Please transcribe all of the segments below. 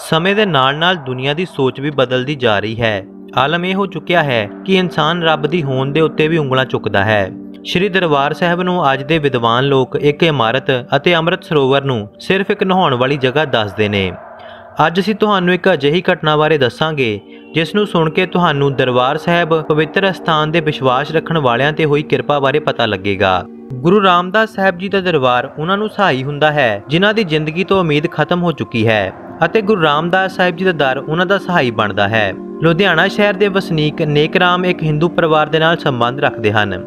ਸਮੇਂ ਦੇ ਨਾਲ-ਨਾਲ ਦੁਨੀਆ ਦੀ ਸੋਚ ਵੀ ਬਦਲਦੀ ਜਾ ਰਹੀ ਹੈ। ਆਲਮ ਇਹ ਹੋ ਚੁੱਕਿਆ ਹੈ ਕਿ ਇਨਸਾਨ ਰੱਬ ਦੀ ਹੋਂਦ ਦੇ ਉੱਤੇ ਵੀ ਉਂਗਲਾਂ ਚੁੱਕਦਾ ਹੈ। ਸ਼੍ਰੀ ਦਰਬਾਰ ਸਾਹਿਬ ਨੂੰ ਅੱਜ ਦੇ ਵਿਦਵਾਨ ਲੋਕ ਇੱਕ ਇਮਾਰਤ ਅਤੇ ਅੰਮ੍ਰਿਤ ਸਰੋਵਰ ਨੂੰ ਸਿਰਫ ਇੱਕ ਨਹਾਉਣ ਵਾਲੀ ਜਗ੍ਹਾ ਦੱਸਦੇ ਨੇ। ਅੱਜ ਅਸੀਂ ਤੁਹਾਨੂੰ ਇੱਕ ਅਜਿਹੀ ਘਟਨਾ ਬਾਰੇ ਦੱਸਾਂਗੇ ਜਿਸ ਨੂੰ ਸੁਣ ਕੇ ਤੁਹਾਨੂੰ ਦਰਬਾਰ ਸਾਹਿਬ ਪਵਿੱਤਰ ਅਸਥਾਨ ਦੇ ਵਿਸ਼ਵਾਸ ਰੱਖਣ ਵਾਲਿਆਂ ਤੇ ਹੋਈ ਕਿਰਪਾ ਬਾਰੇ ਪਤਾ ਲੱਗੇਗਾ। ਗੁਰੂ ਰਾਮਦਾਸ ਸਾਹਿਬ ਜੀ ਦਾ ਦਰਬਾਰ ਉਹਨਾਂ ਨੂੰ ਸਹਾਈ ਹੁੰਦਾ ਹੈ ਜਿਨ੍ਹਾਂ ਦੀ ਜ਼ਿੰਦਗੀ ਤੋਂ ਉਮੀਦ ਖਤਮ ਹੋ ਚੁੱਕੀ ਹੈ ਅਤੇ ਗੁਰੂ ਰਾਮਦਾਸ ਸਾਹਿਬ ਜੀ ਦਾ ਦਰ ਉਹਨਾਂ ਦਾ ਸਹਾਈ ਬਣਦਾ ਹੈ। ਲੁਧਿਆਣਾ ਸ਼ਹਿਰ ਦੇ ਵਸਨੀਕ ਨੇਕ ਰਾਮ ਇੱਕ ਹਿੰਦੂ ਪਰਿਵਾਰ ਦੇ ਨਾਲ ਸੰਬੰਧ ਰੱਖਦੇ ਹਨ।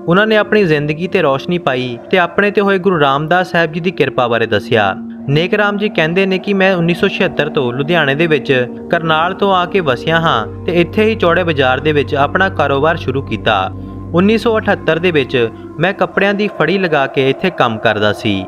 ਉਹਨਾਂ ਨੇ ਆਪਣੀ ਜ਼ਿੰਦਗੀ ਤੇ ਰੌਸ਼ਨੀ ਪਾਈ ਤੇ ਆਪਣੇ ਤੇ ਹੋਏ ਗੁਰੂ ਰਾਮਦਾਸ ਸਾਹਿਬ ਜੀ ਦੀ ਕਿਰਪਾ ਬਾਰੇ ਦੱਸਿਆ। ਨੇਕ ਰਾਮ ਜੀ ਕਹਿੰਦੇ ਨੇ ਕਿ ਮੈਂ 1976 ਤੋਂ ਲੁਧਿਆਣੇ ਦੇ ਵਿੱਚ ਕਰਨਾਲ ਤੋਂ ਆ ਕੇ ਵਸਿਆ ਹਾਂ ਤੇ ਇੱਥੇ ਹੀ ਚੌੜੇ ਬਾਜ਼ਾਰ ਦੇ ਵਿੱਚ ਆਪਣਾ ਕਾਰੋਬਾਰ ਸ਼ੁਰੂ ਕੀਤਾ। 1978 ਦੇ ਵਿੱਚ ਮੈਂ ਕੱਪੜਿਆਂ ਦੀ ਫੜੀ ਲਗਾ ਕੇ ਇੱਥੇ ਕੰਮ ਕਰਦਾ ਸੀ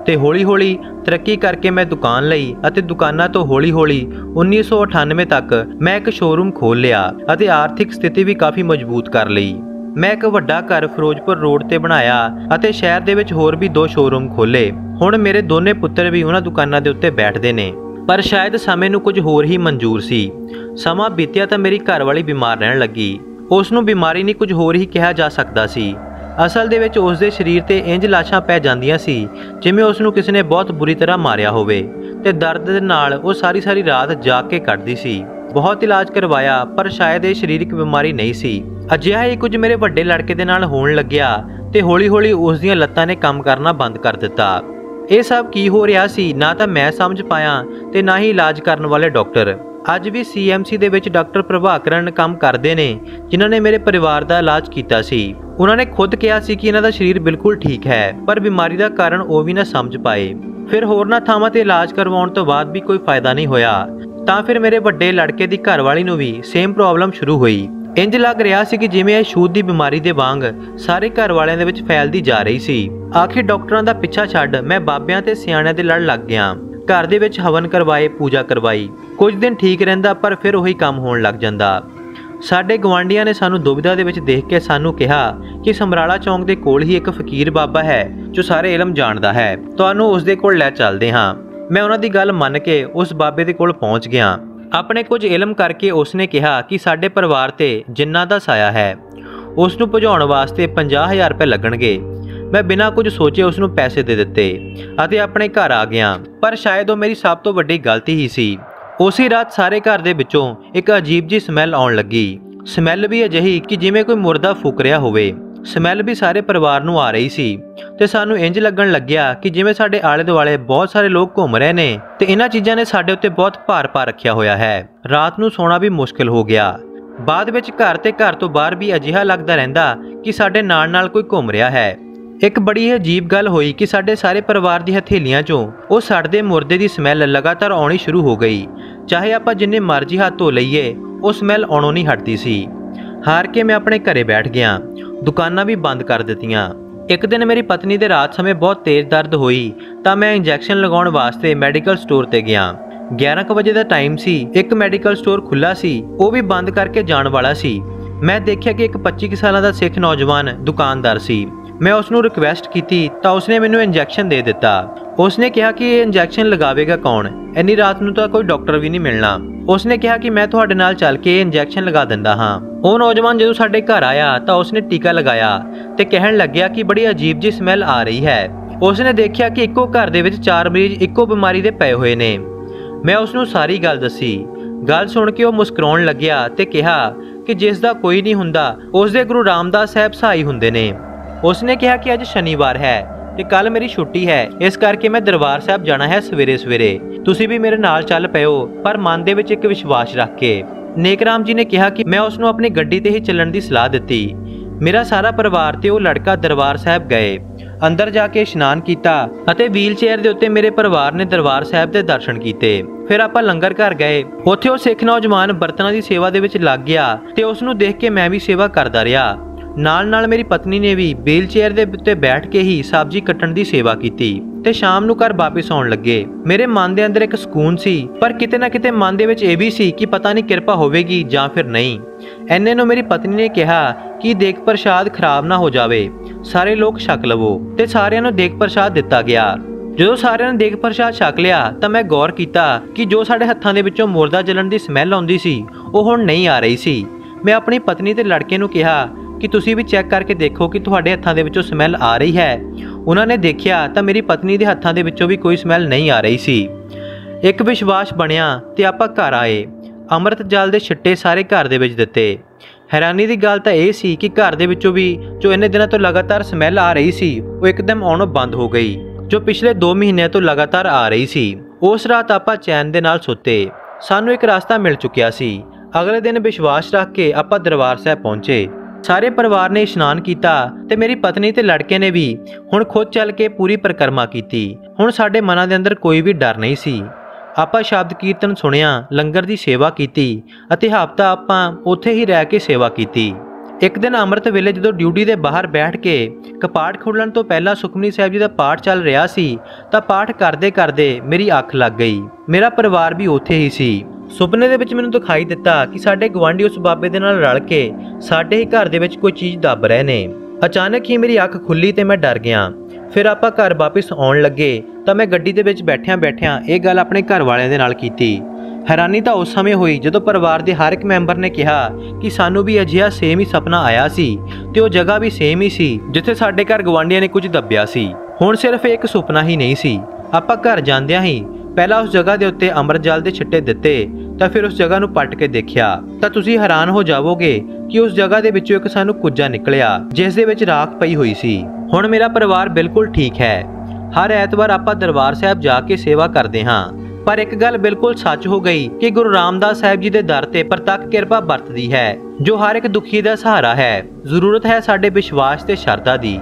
ਤੇ ਹੌਲੀ-ਹੌਲੀ ਤਰੱਕੀ ਕਰਕੇ ਮੈਂ ਦੁਕਾਨ ਲਈ ਅਤੇ ਦੁਕਾਨਾਂ ਤੋਂ ਹੌਲੀ-ਹੌਲੀ 1998 ਤੱਕ ਮੈਂ ਇੱਕ ਸ਼ੋਰੂਮ ਖੋਲ੍ਹ ਲਿਆ ਅਤੇ ਆਰਥਿਕ ਸਥਿਤੀ ਵੀ ਕਾਫੀ ਮਜ਼ਬੂਤ ਕਰ ਲਈ। ਮੈਂ ਇੱਕ ਵੱਡਾ ਘਰ ਫਿਰੋਜ਼ਪੁਰ ਰੋਡ ਤੇ ਬਣਾਇਆ ਅਤੇ ਸ਼ਹਿਰ ਦੇ ਵਿੱਚ ਹੋਰ ਵੀ 2 ਸ਼ੋਰੂਮ ਖੋਲ੍ਹੇ। ਹੁਣ ਮੇਰੇ ਦੋਨੇ ਪੁੱਤਰ ਵੀ ਉਹਨਾਂ ਦੁਕਾਨਾਂ ਦੇ ਉੱਤੇ ਬੈਠਦੇ ਨੇ। ਪਰ ਸ਼ਾਇਦ ਸਮੇਂ ਨੂੰ ਕੁਝ ਹੋਰ ਹੀ ਮਨਜ਼ੂਰ ਸੀ। ਸਮਾਂ ਬੀਤਿਆ ਤਾਂ ਮੇਰੀ ਘਰਵਾਲੀ ਬਿਮਾਰ ਰਹਿਣ ਲੱਗੀ। ਉਸ ਨੂੰ ਬਿਮਾਰੀ ਨਹੀਂ ਕੁਝ ਹੋਰ ਹੀ ਕਿਹਾ ਜਾ ਸਕਦਾ ਸੀ। ਅਸਲ ਦੇ ਵਿੱਚ ਉਸ ਦੇ ਸਰੀਰ ਤੇ ਇੰਜ ਲਾਸ਼ਾਂ ਪੈ ਜਾਂਦੀਆਂ ਸੀ ਜਿਵੇਂ ਉਸ ਨੂੰ ਕਿਸੇ ਨੇ ਬਹੁਤ ਬੁਰੀ ਤਰ੍ਹਾਂ ਮਾਰਿਆ ਹੋਵੇ ਤੇ ਦਰਦ ਦੇ ਨਾਲ ਉਹ ਸਾਰੀ ਰਾਤ ਜਾਗ ਕੇ ਕੱਢਦੀ ਸੀ। ਬਹੁਤ ਇਲਾਜ ਕਰਵਾਇਆ ਪਰ ਸ਼ਾਇਦ ਇਹ ਸਰੀਰਕ ਬਿਮਾਰੀ ਨਹੀਂ ਸੀ। ਅਜਿਹਾ ਹੀ ਕੁਝ ਮੇਰੇ ਵੱਡੇ ਲੜਕੇ ਦੇ ਨਾਲ ਹੋਣ ਲੱਗਿਆ ਤੇ ਹੌਲੀ-ਹੌਲੀ ਉਸ ਦੀਆਂ ਲੱਤਾਂ ਨੇ ਕੰਮ ਕਰਨਾ ਬੰਦ ਕਰ ਦਿੱਤਾ। ਇਹ ਸਭ ਕੀ ਹੋ ਰਿਹਾ ਸੀ ਨਾ ਤਾਂ ਮੈਂ ਸਮਝ ਪਾਇਆ ਤੇ ਨਾ ਹੀ ਇਲਾਜ ਕਰਨ ਵਾਲੇ ਡਾਕਟਰ। ਅੱਜ ਵੀ CMC ਦੇ ਵਿੱਚ ਡਾਕਟਰ ਪ੍ਰਭਾਕਰਨ ਕੰਮ ਕਰਦੇ ਨੇ ਜਿਨ੍ਹਾਂ ਨੇ ਮੇਰੇ ਪਰਿਵਾਰ ਦਾ ਇਲਾਜ ਕੀਤਾ ਸੀ। ਉਹਨਾਂ ਨੇ ਖੁਦ ਕਿਹਾ ਸੀ ਕਿ ਇਹਨਾਂ ਦਾ ਸਰੀਰ ਬਿਲਕੁਲ ਠੀਕ ਹੈ ਪਰ ਬਿਮਾਰੀ ਦਾ ਕਾਰਨ ਉਹ ਵੀ ਨਾ ਸਮਝ ਪਾਏ। ਫਿਰ ਹੋਰਨਾਂ ਥਾਵਾਂ ਤੇ ਇਲਾਜ ਕਰਵਾਉਣ ਤੋਂ ਬਾਅਦ ਵੀ ਕੋਈ ਫਾਇਦਾ ਨਹੀਂ ਹੋਇਆ ਤਾਂ ਫਿਰ ਮੇਰੇ ਵੱਡੇ ਲੜਕੇ ਦੀ ਘਰਵਾਲੀ ਨੂੰ ਵੀ ਸੇਮ ਪ੍ਰੋਬਲਮ ਸ਼ੁਰੂ ਹੋਈ। ਇੰਜ ਲੱਗ ਰਿਹਾ ਸੀ ਕਿ ਜਿਵੇਂ ਇਹ ਛੂਤ ਦੀ ਬਿਮਾਰੀ ਦੇ ਵਾਂਗ ਸਾਰੇ ਘਰ ਵਾਲਿਆਂ ਦੇ ਵਿੱਚ ਫੈਲਦੀ ਜਾ ਰਹੀ ਸੀ। ਆਖਿਰ ਡਾਕਟਰਾਂ ਦਾ ਪਿੱਛਾ ਛੱਡ ਮੈਂ ਬਾਬਿਆਂ ਤੇ ਸਿਆਣਿਆਂ ਦੇ ਲੜ ਲੱਗ ਗਿਆ। ਘਰ ਦੇ ਵਿੱਚ ਹਵਨ ਕਰਵਾਏ, ਪੂਜਾ ਕਰਵਾਈ। ਕੁਝ ਦਿਨ ਠੀਕ ਰਹਿੰਦਾ ਪਰ ਫਿਰ ਉਹੀ ਕੰਮ ਹੋਣ ਲੱਗ ਜਾਂਦਾ। ਸਾਡੇ ਗਵਾਂਢੀਆਂ ਨੇ ਸਾਨੂੰ ਦੁਬਿਧਾ ਦੇ ਵਿੱਚ ਦੇਖ ਕੇ ਸਾਨੂੰ ਕਿਹਾ ਕਿ ਸਮਰਾਲਾ ਚੌਂਕ ਦੇ ਕੋਲ ਹੀ ਇੱਕ ਫਕੀਰ ਬਾਬਾ ਹੈ ਜੋ ਸਾਰੇ ਇਲਮ ਜਾਣਦਾ ਹੈ, ਤੁਹਾਨੂੰ ਉਸ ਦੇ ਕੋਲ ਲੈ ਚੱਲਦੇ ਹਾਂ। ਮੈਂ ਉਹਨਾਂ ਦੀ ਗੱਲ ਮੰਨ ਕੇ ਉਸ ਬਾਬੇ ਦੇ ਕੋਲ ਪਹੁੰਚ ਗਿਆ। ਆਪਣੇ ਕੁਝ ਇਲਮ ਕਰਕੇ ਉਸਨੇ ਕਿਹਾ ਕਿ ਸਾਡੇ ਪਰਿਵਾਰ ਤੇ ਜਿੰਨਾਂ ਦਾ ਸਾਇਆ ਹੈ ਉਸ ਨੂੰ ਭਜਾਉਣ ਵਾਸਤੇ 50,000 ਰੁਪਏ ਲੱਗਣਗੇ। ਮੈਂ ਬਿਨਾਂ ਕੁਝ ਸੋਚੇ ਉਸ ਨੂੰ ਪੈਸੇ ਦੇ ਦਿੱਤੇ ਅਤੇ ਆਪਣੇ ਘਰ ਆ ਗਿਆ। ਪਰ ਸ਼ਾਇਦ ਉਹ ਮੇਰੀ ਸਭ ਤੋਂ ਵੱਡੀ ਗਲਤੀ ਹੀ ਸੀ। ਉਸੇ ਰਾਤ ਸਾਰੇ ਘਰ ਦੇ ਵਿੱਚੋਂ ਇੱਕ ਅਜੀਬ ਜਿਹੀ ਸਮੈਲ ਆਉਣ ਲੱਗੀ। ਸਮੈਲ ਵੀ ਅਜਿਹੀ ਕਿ ਜਿਵੇਂ ਕੋਈ ਮੁਰਦਾ ਫੂਕ ਰਿਹਾ ਹੋਵੇ। ਸਮੈਲ ਵੀ ਸਾਰੇ ਪਰਿਵਾਰ ਨੂੰ ਆ ਰਹੀ ਸੀ ਤੇ ਸਾਨੂੰ ਇੰਜ ਲੱਗਣ ਲੱਗਿਆ ਕਿ ਜਿਵੇਂ ਸਾਡੇ ਆਲੇ ਦੁਆਲੇ ਬਹੁਤ ਸਾਰੇ ਲੋਕ ਘੁੰਮ ਰਹੇ ਨੇ ਤੇ ਇਹਨਾਂ ਚੀਜ਼ਾਂ ਨੇ ਸਾਡੇ ਉੱਤੇ ਬਹੁਤ ਭਾਰ ਪਾ ਰੱਖਿਆ ਹੋਇਆ ਹੈ। ਰਾਤ ਨੂੰ ਸੌਣਾ ਵੀ ਮੁਸ਼ਕਿਲ ਹੋ ਗਿਆ। ਬਾਅਦ ਵਿੱਚ ਘਰ ਤੇ ਘਰ ਤੋਂ ਬਾਹਰ ਵੀ ਅਜਿਹਾ ਲੱਗਦਾ ਰਹਿੰਦਾ ਕਿ ਸਾਡੇ ਨਾਲ ਕੋਈ ਘੁੰਮ ਰਿਹਾ ਹੈ। ਇੱਕ ਬੜੀ ਅਜੀਬ ਗੱਲ ਹੋਈ ਕਿ ਸਾਡੇ ਸਾਰੇ ਪਰਿਵਾਰ ਦੀ ਹਥੇਲੀਆਂ 'ਚੋਂ ਉਹ ਸੜਦੇ ਮੁਰਦੇ ਦੀ ਸਮੈਲ ਲਗਾਤਾਰ ਆਉਣੀ ਸ਼ੁਰੂ ਹੋ ਗਈ। ਚਾਹੇ ਆਪਾਂ ਜਿੰਨੇ ਮਰਜ਼ੀ ਹੱਥ ਧੋ ਲਈਏ ਉਹ ਸਮੈਲ ਆਉਣੋਂ ਨਹੀਂ ਹਟਦੀ ਸੀ। ਹਾਰ ਕੇ ਮੈਂ ਆਪਣੇ ਘਰੇ ਬੈਠ ਗਿਆ। ਦੁਕਾਨਾਂ ਵੀ ਬੰਦ ਕਰ ਦਿੱਤੀਆਂ। ਇੱਕ ਦਿਨ ਮੇਰੀ ਪਤਨੀ ਦੇ ਰਾਤ ਸਮੇਂ ਬਹੁਤ ਤੇਜ਼ ਦਰਦ ਹੋਈ ਤਾਂ ਮੈਂ ਇੰਜੈਕਸ਼ਨ ਲਗਾਉਣ ਵਾਸਤੇ ਮੈਡੀਕਲ ਸਟੋਰ ਤੇ ਗਿਆ। 11 ਵਜੇ ਦਾ ਟਾਈਮ ਸੀ। ਇੱਕ ਮੈਡੀਕਲ ਸਟੋਰ ਖੁੱਲ੍ਹਾ ਸੀ, ਉਹ ਵੀ ਬੰਦ ਕਰਕੇ ਜਾਣ ਵਾਲਾ ਸੀ। ਮੈਂ ਦੇਖਿਆ ਕਿ ਇੱਕ 25 ਸਾਲਾਂ ਦਾ ਸਿੱਖ ਨੌਜਵਾਨ ਦੁਕਾਨਦਾਰ ਸੀ। ਮੈਂ ਉਸ ਨੂੰ ਰਿਕਵੈਸਟ ਕੀਤੀ ਤਾਂ ਉਸਨੇ ਮੈਨੂੰ ਇੰਜੈਕਸ਼ਨ ਦੇ ਦਿੱਤਾ। ਉਸਨੇ ਕਿਹਾ ਕਿ ਇਹ ਇੰਜੈਕਸ਼ਨ ਲਗਾਵੇਗਾ ਕੌਣ, ਇੰਨੀ ਰਾਤ ਨੂੰ ਤਾਂ ਕੋਈ ਡਾਕਟਰ ਵੀ ਨਹੀਂ ਮਿਲਣਾ। ਉਸਨੇ ਕਿਹਾ ਕਿ ਮੈਂ ਤੁਹਾਡੇ ਨਾਲ ਚੱਲ ਕੇ ਇਹ ਇੰਜੈਕਸ਼ਨ ਲਗਾ ਦਿੰਦਾ ਹਾਂ। ਉਹ ਨੌਜਵਾਨ ਜਦੋਂ ਸਾਡੇ ਘਰ ਆਇਆ ਤਾਂ ਉਸਨੇ ਟੀਕਾ ਲਗਾਇਆ ਤੇ ਕਹਿਣ ਲੱਗਿਆ ਕਿ ਬੜੀ ਅਜੀਬ ਜਿਹੀ ਸਮੈਲ ਆ ਰਹੀ ਹੈ। ਉਸਨੇ ਦੇਖਿਆ ਕਿ ਇੱਕੋ ਘਰ ਦੇ ਵਿੱਚ 4 ਮਰੀਜ਼ ਇੱਕੋ ਬਿਮਾਰੀ ਦੇ ਪਏ ਹੋਏ ਨੇ। ਮੈਂ ਉਸ ਨੂੰ ਸਾਰੀ ਗੱਲ ਦੱਸੀ। ਗੱਲ ਸੁਣ ਕੇ ਉਹ ਮੁਸਕਰਾਉਣ ਲੱਗਿਆ ਤੇ ਕਿਹਾ ਕਿ ਜਿਸ ਦਾ ਕੋਈ ਨਹੀਂ ਹੁੰਦਾ ਉਸ ਦੇ ਗੁਰੂ ਰਾਮਦਾਸ ਸਾਹਿਬ ਸਹਾਈ ਹੁੰਦੇ ਨੇ। ਉਸਨੇ ਕਿਹਾ ਕਿ ਅੱਜ ਸ਼ਨੀਵਾਰ ਹੈ ਤੇ ਕੱਲ ਮੇਰੀ ਛੁੱਟੀ ਹੈ, ਇਸ ਕਰਕੇ ਮੈਂ ਦਰਬਾਰ ਸਾਹਿਬ ਜਾਣਾ ਹੈ ਸਵੇਰੇ। ਤੁਸੀਂ ਵੀ ਮੇਰੇ ਨਾਲ ਚੱਲ ਪਿਓ ਪਰ ਮਨ ਦੇ ਵਿੱਚ ਇੱਕ ਵਿਸ਼ਵਾਸ ਰੱਖ ਕੇ। ਨੇਕ ਰਾਮ ਜੀ ਨੇ ਕਿਹਾ ਕਿ ਮੈਂ ਉਸ ਨੂੰ ਆਪਣੀ ਗੱਡੀ ਤੇ ਹੀ ਚੱਲਣ ਦੀ ਸਲਾਹ ਦਿੱਤੀ। ਮੇਰਾ ਸਾਰਾ ਪਰਿਵਾਰ ਤੇ ਉਹ ਲੜਕਾ ਦਰਬਾਰ ਸਾਹਿਬ ਗਏ। ਅੰਦਰ ਜਾ ਕੇ ਇਸ਼ਨਾਨ ਕੀਤਾ ਅਤੇ ਵੀਲ ਚੇਅਰ ਦੇ ਉੱਤੇ ਮੇਰੇ ਪਰਿਵਾਰ ਨੇ ਦਰਬਾਰ ਸਾਹਿਬ ਦੇ ਦਰਸ਼ਨ ਕੀਤੇ। ਫਿਰ ਆਪਾਂ ਲੰਗਰ ਘਰ ਗਏ। ਉੱਥੇ ਉਹ ਸਿੱਖ ਨੌਜਵਾਨ ਬਰਤਨਾਂ ਦੀ ਸੇਵਾ ਦੇ ਵਿੱਚ ਲੱਗ ਗਿਆ ਤੇ ਉਸ ਨੂੰ ਦੇਖ ਕੇ ਮੈਂ ਵੀ ਸੇਵਾ ਕਰਦਾ ਰਿਹਾ। ਨਾਲ ਮੇਰੀ ਪਤਨੀ ਨੇ ਵੀ ਵੀਲ ਚੇਅਰ ਦੇ ਉੱਤੇ ਬੈਠ ਕੇ ਹੀ ਸਬਜ਼ੀ ਕੱਟਣ ਦੀ ਸੇਵਾ ਕੀਤੀ ਤੇ ਸ਼ਾਮ ਨੂੰ ਘਰ ਵਾਪਿਸ ਆਉਣ ਲੱਗੇ। ਮੇਰੇ ਮਨ ਦੇ ਅੰਦਰ ਇੱਕ ਸਕੂਨ ਸੀ ਪਰ ਕਿਤੇ ਨਾ ਕਿਤੇ ਮਨ ਦੇ ਵਿੱਚ ਇਹ ਵੀ ਸੀ ਕਿ ਪਤਾ ਨਹੀਂ ਕਿਰਪਾ ਹੋਵੇਗੀ ਜਾਂ ਫਿਰ ਨਹੀਂ। ਐਨੇ ਨੂੰ ਮੇਰੀ ਪਤਨੀ ਨੇ ਕਿਹਾ ਕਿ ਦੇਗ ਪ੍ਰਸ਼ਾਦ ਖਰਾਬ ਨਾ ਹੋ ਜਾਵੇ, ਸਾਰੇ ਲੋਕ ਛਕ ਲਵੋ ਤੇ ਸਾਰਿਆਂ ਨੂੰ ਦੇਗ ਪ੍ਰਸ਼ਾਦ ਦਿੱਤਾ ਗਿਆ। ਜਦੋਂ ਸਾਰਿਆਂ ਨੇ ਦੇਗ ਪ੍ਰਸ਼ਾਦ ਛਕ ਲਿਆ ਤਾਂ ਮੈਂ ਗੌਰ ਕੀਤਾ ਕਿ ਜੋ ਸਾਡੇ ਹੱਥਾਂ ਦੇ ਵਿੱਚੋਂ ਮੁਰਦਾ ਜਲਣ ਦੀ ਸਮੈਲ ਆਉਂਦੀ ਸੀ ਉਹ ਹੁਣ ਨਹੀਂ ਆ ਰਹੀ ਸੀ। ਮੈਂ ਆਪਣੀ ਪਤਨੀ ਤੇ ਲੜਕੇ ਨੂੰ ਕਿਹਾ ਕਿ ਤੁਸੀਂ ਵੀ ਚੈੱਕ ਕਰਕੇ ਦੇਖੋ ਕਿ ਤੁਹਾਡੇ ਹੱਥਾਂ ਦੇ ਵਿੱਚੋਂ ਸਮੈਲ ਆ ਰਹੀ ਹੈ। ਉਹਨਾਂ ਨੇ ਦੇਖਿਆ ਤਾਂ ਮੇਰੀ ਪਤਨੀ ਦੇ ਹੱਥਾਂ ਦੇ ਵਿੱਚੋਂ ਵੀ ਕੋਈ ਸਮੈਲ ਨਹੀਂ ਆ ਰਹੀ ਸੀ। ਇੱਕ ਵਿਸ਼ਵਾਸ ਬਣਿਆ ਤੇ ਆਪਾਂ ਘਰ ਆਏ। ਅੰਮ੍ਰਿਤ ਜਲ ਦੇ ਛਿੱਟੇ ਸਾਰੇ ਘਰ ਦੇ ਵਿੱਚ ਦਿੱਤੇ। ਹੈਰਾਨੀ ਦੀ ਗੱਲ ਤਾਂ ਇਹ ਸੀ ਕਿ ਘਰ ਦੇ ਵਿੱਚੋਂ ਵੀ ਜੋ ਇੰਨੇ ਦਿਨਾਂ ਤੋਂ ਲਗਾਤਾਰ ਸਮੈਲ ਆ ਰਹੀ ਸੀ ਉਹ ਇੱਕਦਮ ਆਉਣੋਂ ਬੰਦ ਹੋ ਗਈ, ਜੋ ਪਿਛਲੇ 2 ਮਹੀਨਿਆਂ ਤੋਂ ਲਗਾਤਾਰ ਆ ਰਹੀ ਸੀ। ਉਸ ਰਾਤ ਆਪਾਂ ਚੈਨ ਦੇ ਨਾਲ ਸੁੱਤੇ। ਸਾਨੂੰ ਇੱਕ ਰਸਤਾ ਮਿਲ ਚੁੱਕਿਆ ਸੀ। ਅਗਲੇ ਦਿਨ ਵਿਸ਼ਵਾਸ ਰੱਖ ਕੇ ਆਪਾਂ ਦਰਬਾਰ ਸਾਹਿਬ ਪਹੁੰਚੇ। ਸਾਰੇ ਪਰਿਵਾਰ ਨੇ ਇਸ਼ਨਾਨ ਕੀਤਾ ਤੇ ਮੇਰੀ ਪਤਨੀ ਤੇ ਲੜਕੇ ਨੇ ਵੀ ਹੁਣ ਖੁਦ ਚੱਲ ਕੇ ਪੂਰੀ ਪਰਿਕਰਮਾ ਕੀਤੀ। ਹੁਣ ਸਾਡੇ ਮਨਾਂ ਦੇ ਅੰਦਰ ਕੋਈ ਵੀ ਡਰ ਨਹੀਂ ਸੀ। ਆਪਾਂ ਸ਼ਬਦ ਕੀਰਤਨ ਸੁਣਿਆ, ਲੰਗਰ ਦੀ ਸੇਵਾ ਕੀਤੀ ਅਤੇ ਹਫ਼ਤਾ ਆਪਾਂ ਉੱਥੇ ਹੀ ਰਹਿ ਕੇ ਸੇਵਾ ਕੀਤੀ। ਇੱਕ ਦਿਨ ਅੰਮ੍ਰਿਤ ਵੇਲੇ ਜਦੋਂ ਡਿਊਟੀ ਦੇ ਬਾਹਰ ਬੈਠ ਕੇ ਕਪਾਟ ਖੁੱਲ੍ਹਣ ਤੋਂ ਪਹਿਲਾਂ ਸੁਖਮਨੀ ਸਾਹਿਬ ਜੀ ਦਾ ਪਾਠ ਚੱਲ ਰਿਹਾ ਸੀ ਤਾਂ ਪਾਠ ਕਰਦੇ ਕਰਦੇ ਮੇਰੀ ਅੱਖ ਲੱਗ ਗਈ। ਮੇਰਾ ਪਰਿਵਾਰ ਵੀ ਉੱਥੇ ਹੀ ਸੀ। ਸੁਪਨੇ ਦੇ ਵਿੱਚ ਮੈਨੂੰ ਦਿਖਾਈ ਦਿੱਤਾ ਕਿ ਸਾਡੇ ਗੁਆਂਢੀ ਉਸ ਬਾਬੇ ਦੇ ਨਾਲ ਰਲ ਕੇ ਸਾਡੇ ਹੀ ਘਰ ਦੇ ਵਿੱਚ ਕੋਈ ਚੀਜ਼ ਦੱਬ ਰਹੇ ਨੇ। ਅਚਾਨਕ ਹੀ ਮੇਰੀ ਅੱਖ ਖੁੱਲੀ ਤੇ ਮੈਂ ਡਰ ਗਿਆ। ਫਿਰ ਆਪਾਂ ਘਰ ਵਾਪਿਸ ਆਉਣ ਲੱਗੇ ਤਾਂ ਮੈਂ ਗੱਡੀ ਦੇ ਵਿੱਚ ਬੈਠਿਆਂ ਇਹ ਗੱਲ ਆਪਣੇ ਘਰ ਵਾਲਿਆਂ ਦੇ ਨਾਲ ਕੀਤੀ। ਹੈਰਾਨੀ ਤਾਂ ਉਸ ਸਮੇਂ ਹੋਈ ਜਦੋਂ ਪਰਿਵਾਰ ਦੇ ਹਰ ਇੱਕ ਮੈਂਬਰ ਨੇ ਕਿਹਾ ਕਿ ਸਾਨੂੰ ਵੀ ਅਜਿਹਾ ਸੇਮ ਹੀ ਸੁਪਨਾ ਆਇਆ ਸੀ ਤੇ ਉਹ ਜਗ੍ਹਾ ਵੀ ਸੇਮ ਹੀ ਸੀ ਜਿੱਥੇ ਸਾਡੇ ਘਰ ਗਵਾਂਢੀਆਂ ਨੇ ਕੁਝ ਦੱਬਿਆ ਸੀ। ਹੁਣ ਸਿਰਫ ਇੱਕ ਸੁਪਨਾ ਹੀ ਨਹੀਂ ਸੀ। ਆਪਾਂ ਘਰ ਜਾਂਦਿਆਂ ਹੀ ਪਹਿਲਾਂ ਉਸ ਜਗ੍ਹਾ ਦੇ ਉੱਤੇ ਅੰਮ੍ਰਿਤ ਜਲ ਦੇ ਛਿੱਟੇ ਦਿੱਤੇ ਤਾਂ ਫਿਰ ਉਸ ਜਗ੍ਹਾ ਨੂੰ ਪੱਟ ਕੇ ਦੇਖਿਆ ਤਾਂ ਤੁਸੀਂ ਹੈਰਾਨ ਹੋ ਜਾਵੋਗੇ ਕਿ ਉਸ ਜਗ੍ਹਾ ਦੇ ਵਿੱਚੋਂ ਇੱਕ ਸਾਨੂੰ ਕੁੱਜਾ ਨਿਕਲਿਆ ਜਿਸ ਦੇ ਵਿੱਚ ਰਾਖ ਪਈ ਹੋਈ ਸੀ। ਹੁਣ ਮੇਰਾ ਪਰਿਵਾਰ ਬਿਲਕੁਲ ਠੀਕ ਹੈ। ਹਰ ਐਤਵਾਰ ਆਪਾਂ ਦਰਬਾਰ ਸਾਹਿਬ ਜਾ ਕੇ ਸੇਵਾ ਕਰਦੇ ਹਾਂ। ਪਰ ਇੱਕ ਗੱਲ ਬਿਲਕੁਲ ਸੱਚ ਹੋ ਗਈ ਕਿ ਗੁਰੂ ਰਾਮਦਾਸ ਸਾਹਿਬ ਜੀ ਦੇ ਦਰ ਤੇ ਪ੍ਰਤੱਖ ਕਿਰਪਾ ਵਰਤਦੀ ਹੈ, ਜੋ ਹਰ ਇੱਕ ਦੁਖੀ ਦਾ ਸਹਾਰਾ ਹੈ। ਜ਼ਰੂਰਤ ਹੈ ਸਾਡੇ ਵਿਸ਼ਵਾਸ ਤੇ ਸ਼ਰਧਾ ਦੀ।